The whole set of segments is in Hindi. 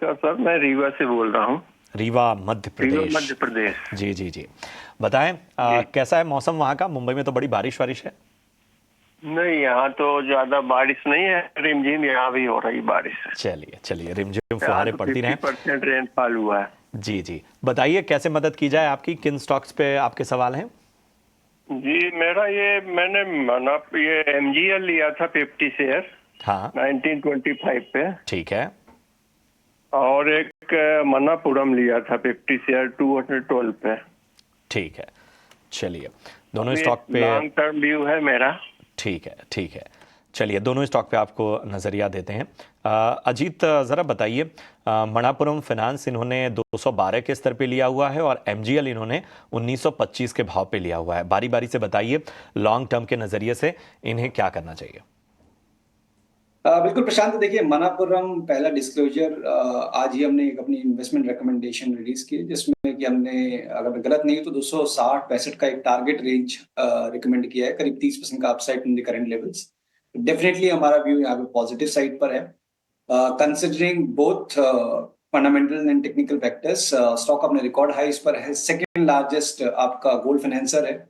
नमस्कार सर, मैं रीवा से बोल रहा हूँ। रीवा मध्य रीवा प्रदेश। मध्य प्रदेश। जी जी जी, बताएं जी कैसा है मौसम वहाँ का? मुंबई में तो बड़ी बारिश वारिश है। नहीं, यहाँ तो ज्यादा बारिश नहीं है, रिमझिम यहाँ भी हो रही बारिश है। चलिए चलिए, रिमझिम यहाँ फुहारें तो पड़ती रहें। 50% रेनफॉल हुआ है। जी जी, बताइए कैसे मदद की जाए आपकी, किन स्टॉक्स पे आपके सवाल हैं? जी मैंने ये MGL लिया था 50 शेयर हाँ 1925 पे, ठीक है। और एक मनापुरम लिया था 50 शेयर 212 पे। ठीक है, चलिए दोनों अभी स्टॉक पे। लॉन्ग टर्म व्यू है मेरा। ठीक है ठीक है, चलिए दोनों स्टॉक पे आपको नज़रिया देते हैं। अजीत ज़रा बताइए, मणप्पुरम फाइनेंस इन्होंने 212 के स्तर पे लिया हुआ है और MGL इन्होंने 1925 के भाव पे लिया हुआ है। बारी बारी से बताइए लॉन्ग टर्म के नज़रिए से इन्हें क्या करना चाहिए? बिल्कुल प्रशांत, देखिए मनापुरम पहला डिस्क्लोजर आज ही हमने एक अपनी इन्वेस्टमेंट रिकमेंडेशन रिलीज की, जिसमें कि हमने, अगर मैं गलत नहीं हूं तो 260-65 का एक टारगेट रेंज रिकमेंड किया है, करीब 30% का upside in the current levels. Definitely हमारा व्यू यहाँ पे पॉजिटिव साइड पर है, considering both fundamental and technical factors. Stock अपने रिकॉर्ड हाइस पर है, सेकेंड लार्जेस्ट आपका गोल्ड फाइनेंसर है।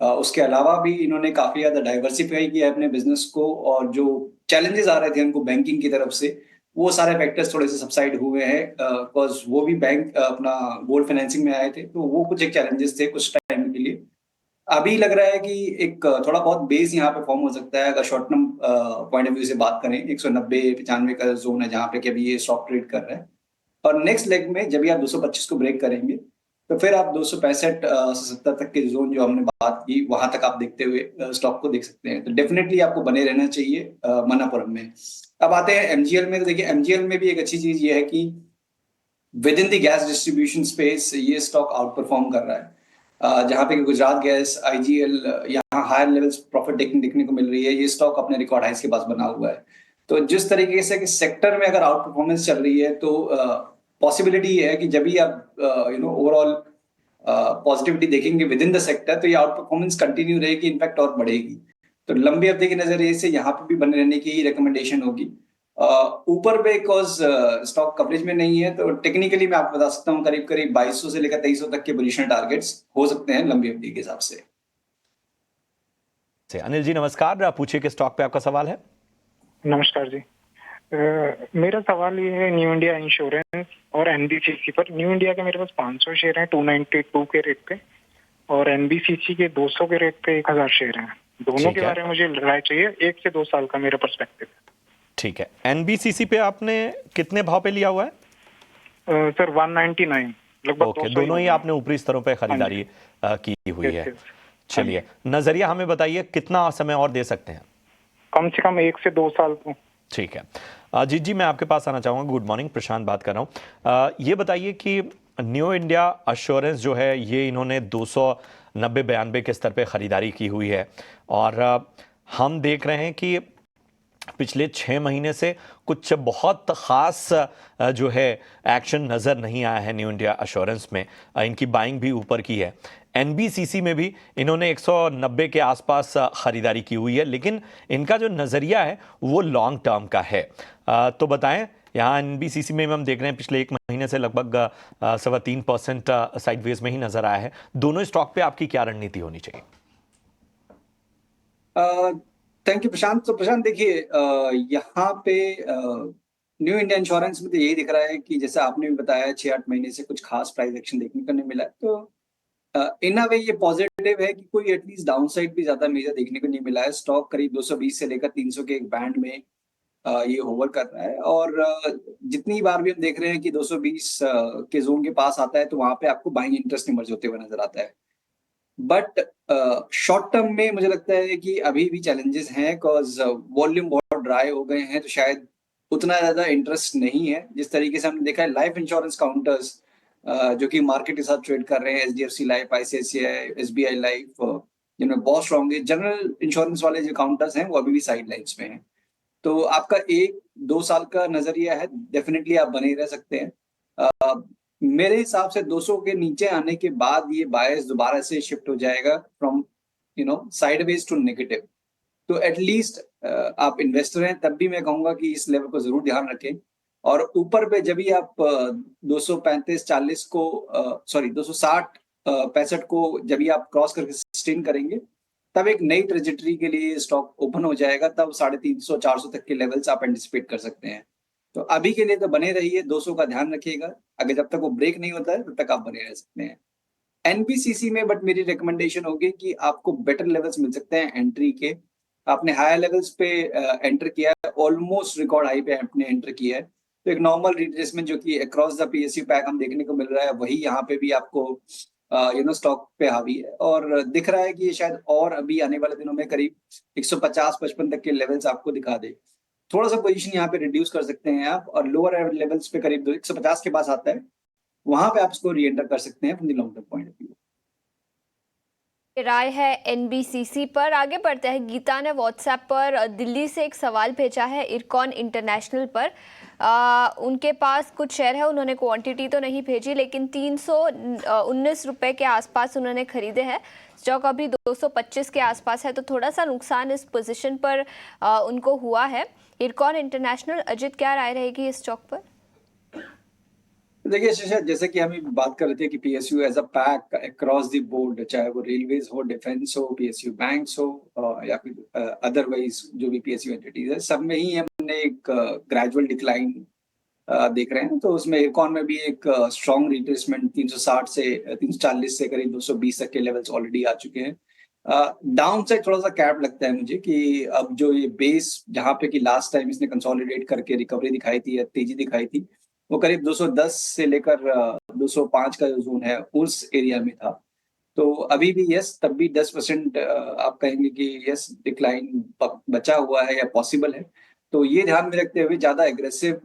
उसके अलावा भी इन्होंने काफी ज्यादा डाइवर्सिफाई किया है अपने बिजनेस को, और जो चैलेंजेस आ रहे थे उनको बैंकिंग की तरफ से, वो सारे फैक्टर्स थोड़े से सबसाइड हुए हैं, बिकॉज वो भी बैंक अपना गोल्ड फाइनेंसिंग में आए थे, तो वो कुछ एक चैलेंजेस थे कुछ टाइम के लिए। अभी लग रहा है कि एक थोड़ा बहुत बेस यहाँ पे फॉर्म हो सकता है, अगर short term point of view से बात करें। 190-95 का जोन है जहाँ पे कि अभी ये स्टॉक ट्रेड कर रहा है, और नेक्स्ट लेग में जब भी आप 225 को ब्रेक करेंगे तो फिर आप 265 से 70 तक के जोन जो हमने बात की, वहां तक आप देखते हुए स्टॉक को देख सकते हैं। तो डेफिनेटली आपको बने रहना चाहिए मनापुरम में। अब आते हैं MGL में। तो देखिए MGL में भी एक अच्छी चीज ये है कि with in the gas distribution space ये स्टॉक आउट परफॉर्म कर रहा है, जहां पे गुजरात गैस, IGL, यहाँ हायर लेवल्स प्रॉफिट टेकिंग देखने को मिल रही है। ये स्टॉक अपने रिकॉर्ड हाइस के पास बना हुआ है। तो जिस तरीके से कि सेक्टर में अगर आउट परफॉर्मेंस चल रही है, तो पॉसिबिलिटी है कि जब भी आप ओवरऑल पॉजिटिविटी देखेंगे विद इन द सेक्टर, तो ये आउट परफॉर्मेंस कंटिन्यू रहेगी, इनफैक्ट और बढ़ेगी। तो लंबी अवधि के नजरिए से यहाँ पे भी बने रहने की रिकमेंडेशन होगी। ऊपर पे बिकॉज स्टॉक कवरेज में नहीं है, तो टेक्निकली मैं आपको बता सकता हूँ करीब करीब 2200 से लेकर 2300 तक के पोजीशन टारगेट्स हो सकते हैं लंबी अवधि के हिसाब से। अनिल जी नमस्कार, आप पूछिए कि स्टॉक पे आपका सवाल है। नमस्कार जी। मेरा सवाल ये है न्यू इंडिया इंश्योरेंस और NBCC पर। न्यू इंडिया के मेरे पास 500 शेयर हैं 292 के रेट पे, और NBCC के 200 के रेट पे 1000 शेयर हैं। दोनों के बारे में मुझे राय चाहिए, 1 से 2 साल का मेरा पर्सपेक्टिव। ठीक है, NBCC पे आपने कितने भाव पे लिया हुआ है? सर 199 लगभग। ओके, दोनों ही आपने ऊपरी स्तरों पे खरीदारी की हुई है। चलिए नजरिया हमें बताइए कितना समय और दे सकते हैं? कम से कम 1 से 2 साल को। ठीक है अजीत जी, मैं आपके पास आना चाहूँगा। गुड मॉर्निंग, प्रशांत बात कर रहा हूँ। ये बताइए कि न्यू इंडिया एश्योरेंस जो है ये इन्होंने 290-92 के स्तर पे ख़रीदारी की हुई है, और हम देख रहे हैं कि पिछले 6 महीने से कुछ बहुत ख़ास जो है एक्शन नज़र नहीं आया है न्यू इंडिया एश्योरेंस में। इनकी बाइंग भी ऊपर की है। NBCC में भी इन्होंने 190 के आसपास ख़रीदारी की हुई है, लेकिन इनका जो नज़रिया है वो लॉन्ग टर्म का है। तो बताएं, यहाँ NBCC में हम देख रहे हैं पिछले 1 महीने से लगभग 3.25% साइडवेज में ही नज़र आया है। दोनों स्टॉक पे आपकी क्या रणनीति होनी चाहिए? थैंक यू प्रशांत। तो प्रशांत देखिए, यहाँ पे न्यू इंडिया इंश्योरेंस में तो यही दिख रहा है कि जैसे आपने भी बताया 6-8 महीने से कुछ खास प्राइस एक्शन देखने को नहीं मिला है। तो इन अ वे ये पॉजिटिव है कि कोई एटलीस्ट डाउनसाइड भी ज्यादा मेजर देखने को नहीं मिला है। स्टॉक करीब 220 से लेकर 300 के एक बैंड में ये होवर कर रहा है, और जितनी बार भी हम देख रहे हैं कि 220 के जोन के पास आता है, तो वहां पे आपको बाइंग इंटरेस्ट इमर्ज होते हुए नजर आता है। बट शॉर्ट टर्म में मुझे लगता है कि अभी भी चैलेंजेस हैं, बिकॉज वॉल्यूम बहुत ड्राई हो गए हैं, तो शायद उतना ज्यादा इंटरेस्ट नहीं है। जिस तरीके से हमने देखा है लाइफ इंश्योरेंस काउंटर्स जो कि मार्केट के साथ ट्रेड कर रहे हैं, HDFC life, ICICI, SBI life, जिनमें बहुत स्ट्रॉन्ग है। जनरल इंश्योरेंस वाले जो काउंटर्स हैं वो अभी भी साइड लाइन्स में हैं। तो आपका 1-2 साल का नजरिया है, डेफिनेटली आप बने रह सकते हैं। मेरे हिसाब से 200 के नीचे आने के बाद ये बायस दोबारा से शिफ्ट हो जाएगा फ्रॉम साइडवेज टू नेगेटिव। तो एटलीस्ट आप इन्वेस्टर हैं, तब भी मैं कहूंगा कि इस लेवल को जरूर ध्यान रखें, और ऊपर पे जब भी आप 235-40 को 260 65 को जब भी आप क्रॉस करके सस्टेन करेंगे, तब एक नई ट्रेजेक्टरी के लिए स्टॉक ओपन हो जाएगा, तब 350-400 तक के लेवल्स आप एंटिसिपेट कर सकते हैं। तो अभी के लिए तो बने रहिए, 200 का ध्यान रखिएगा, अगर जब तक वो ब्रेक नहीं होता है तब तक आप बने रह सकते हैं। एनबीसीसी में बट मेरी रिकमेंडेशन होगी कि आपको बेटर लेवल्स मिल सकते हैं एंट्री के। आपने हायर लेवल्स पे एंटर किया है, ऑलमोस्ट रिकॉर्ड हाई पे आपने एंटर किया है, तो एक नॉर्मल रिट्रेसमेंट जो कि अक्रॉस द पीएसयू पैक हम देखने को मिल रहा है, वही यहाँ पे भी आपको स्टॉक पे हावी है, और दिख रहा है कि ये शायद और अभी आने वाले दिनों में करीब 150-55 तक के लेवल्स आपको दिखा दे। थोड़ा सा पोजीशन यहाँ पे रिड्यूस कर सकते हैं आप, और लोअर लेवल्स पे करीब 150 के पास आता है, वहां पे आप इसको री एंटर कर सकते हैं from the long term point of view. राय है एनबीसीसी पर। आगे बढ़ते हैं। गीता ने व्हाट्सएप पर दिल्ली से एक सवाल भेजा है इरकॉन इंटरनेशनल पर। उनके पास कुछ शेयर है, उन्होंने क्वांटिटी तो नहीं भेजी, लेकिन 319 रुपए के आसपास उन्होंने खरीदे हैं। स्टॉक अभी 225 के आसपास है, तो थोड़ा सा नुकसान इस पोजीशन पर उनको हुआ है। इरकॉन इंटरनेशनल, अजित क्या राय रहेगी इस स्टॉक पर? देखिए शिशा, जैसे कि हम बात कर रहे थे कि PSU as a pack across the board, चाहे वो रेलवेज हो, डिफेंस हो, पीएसयू बैंक्स हो, या फिर अदरवाइज जो भी पीएसयू एंटिटीज है, सब में ही हमने एक ग्रेजुअल डिक्लाइन देख रहे हैं। तो उसमें इरकॉन में भी एक स्ट्रॉन्ग रिट्रेसमेंट 360 से 340 से करीब 220 तक के लेवल्स ऑलरेडी आ चुके हैं। डाउन साइड थोड़ा सा कैप लगता है मुझे कि अब जो ये बेस जहाँ पे कि लास्ट टाइम इसने कंसोलिडेट करके रिकवरी दिखाई थी या तेजी दिखाई थी, वो करीब 210 से लेकर 205 का जो जोन है उस एरिया में था। तो अभी भी यस, तब भी 10% आप कहेंगे कि यस डिक्लाइन बचा हुआ है या पॉसिबल है। तो ये ध्यान में रखते हुए ज्यादा एग्रेसिव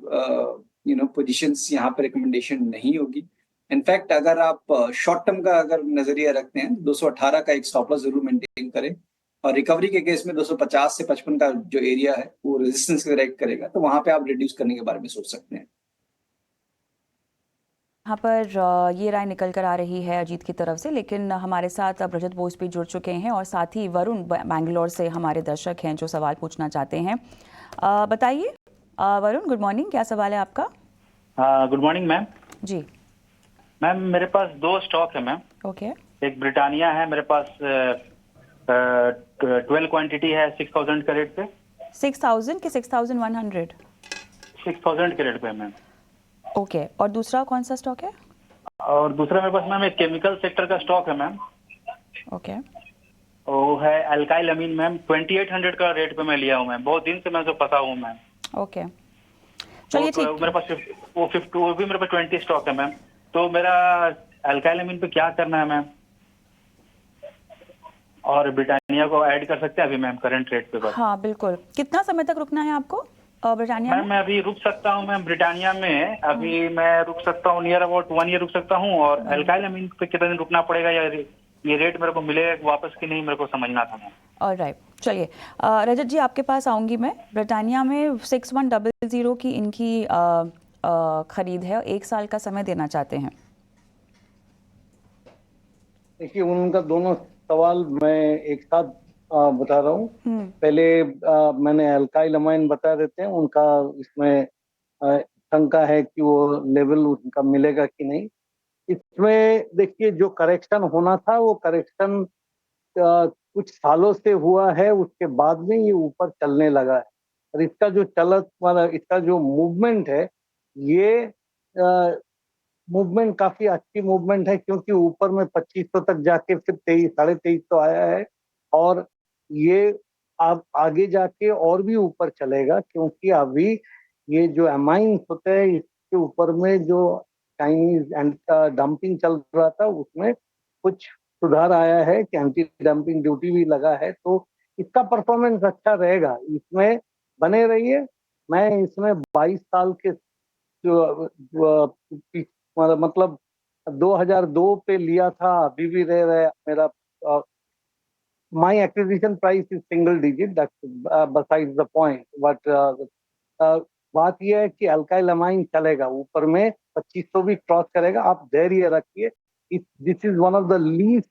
पोजीशंस यहाँ पे रिकमेंडेशन नहीं होगी। इनफैक्ट अगर आप शॉर्ट टर्म का अगर नजरिया रखते हैं, 218 का एक स्टॉप लॉस जरूर मेंटेन करें, और रिकवरी के केस में 250 से 55 का जो एरिया है वो रेजिस्टेंस करेक्ट करेगा, तो वहां पे आप रिड्यूस करने के बारे में सोच सकते हैं। यहाँ पर ये राय निकल कर आ रही है अजीत की तरफ से, लेकिन हमारे साथ अब रजत बोस भी जुड़ चुके हैं, और साथ ही वरुण बैंगलोर से हमारे दर्शक हैं जो सवाल पूछना चाहते हैं। बताइए वरुण, गुड मॉर्निंग, क्या सवाल है आपका? Good morning ma'am. जी मैम, मेरे पास 2 स्टॉक है मैम। ओके। एक ब्रिटानिया है, मेरे पास 12 क्वांटिटी है 6000 के रेट पे। 6000 के 6100? 6000 के रेट पे मैम। ओके, और दूसरा कौन सा स्टॉक है? और दूसरा मेरे पास मैम एक केमिकल सेक्टर का स्टॉक है मैम। ओके। वो है अल्काइल अमीन मैम, 2800 का रेट पे मैं लिया हूँ मैम, बहुत दिन से मैं तो फंसा हूँ मैम। ओके, चलिए ठीक। मेरे पास वो भी मेरे पास 20 स्टॉक है मैम। तो मेरा अल्काइल अमीन पे क्या करना है मैम? और ब्रिटानिया को ऐड कर सकते हैं अभी मैम करंट रेट पे बस? हाँ बिल्कुल। कितना समय तक रुकना है आपको ब्रिटानिया में? मैं अभी रुक सकता हूँ मैम ब्रिटानिया में, अभी मैं रुक सकता हूँ नियर अबाउट 1 ईयर रुक सकता हूँ। और अल्काइल अमीन पे कितने दिन रुकना पड़ेगा, या ये रेट मेरे को मिलेगा वापस कि नहीं, मेरे को समझना था मैम। ऑलराइट, चलिए रजत जी आपके पास आऊँगी मैं। ब्रिटानिया में 6100 की इनकी खरीद है, 1 साल का समय देना चाहते हैं। देखिए, उनका दोनों सवाल मैं एक साथ बता रहा हूँ। पहले मैंने अल्काइल अमाइन बता देते हैं, उनका इसमें शंका है कि वो लेवल उनका मिलेगा कि नहीं। इसमें देखिए, जो करेक्शन होना था वो करेक्शन कुछ सालों से हुआ है, उसके बाद में ये ऊपर चलने लगा है। और इसका जो इसका जो मूवमेंट है, ये मूवमेंट काफी अच्छी मूवमेंट है, क्योंकि ऊपर में 2500 तक जाके फिर 23-23.5 तो आया है, और ये आप आगे जाके और भी ऊपर चलेगा, क्योंकि अभी ये जो अमाइंस होते हैं इसके ऊपर में जो चाइनीज डंपिंग चल रहा था, उसमें कुछ सुधार आया है कि एंटी डंपिंग ड्यूटी भी लगा है, तो इसका परफॉर्मेंस अच्छा रहेगा। इसमें बने रहिए। मैं इसमें 22 साल के मतलब 2002 पे लिया था, अभी भी रह रहा है मेरा। My acquisition price is single digit, that's besides the point. But बात यह है कि अल्काइल अमाइन चलेगा, ऊपर में 2500 भी क्रॉस करेगा, आप धैर्य रखिए। This is one of the least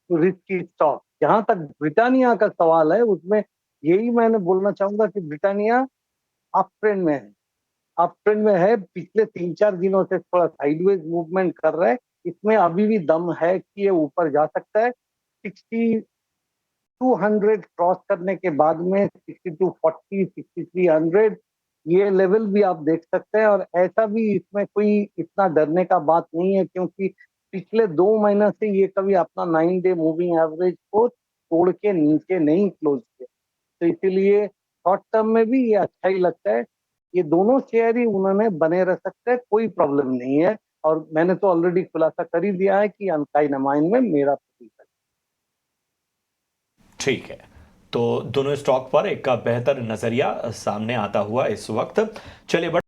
risky stock. जहां तक ब्रिटानिया का सवाल है, उसमें यही मैंने बोलना चाहूंगा कि ब्रिटानिया अप ट्रेंड में है, अप ट्रेंड में है, पिछले 3-4 दिनों से थोड़ा साइडवेज मूवमेंट कर रहा है। इसमें अभी भी दम है कि ये ऊपर जा सकता है। 6200 क्रॉस करने के बाद में 6240, 6300 ये लेवल भी आप देख सकते हैं। और ऐसा भी इसमें कोई इतना डरने का बात नहीं है, क्योंकि पिछले 2 महीने से ये कभी अपना 9 डे मूविंग एवरेज को तोड़ के नीचे नहीं क्लोज किया। तो इसीलिए शॉर्ट टर्म में भी ये अच्छा ही लगता है। ये दोनों शेयर ही उन्होंने बने रह सकते हैं, कोई प्रॉब्लम नहीं है। और मैंने तो ऑलरेडी खुलासा कर ही दिया है कि अनकाइनामाइन में मेरा पोजीशन। ठीक है, तो दोनों स्टॉक पर एक बेहतर नजरिया सामने आता हुआ इस वक्त। चलिए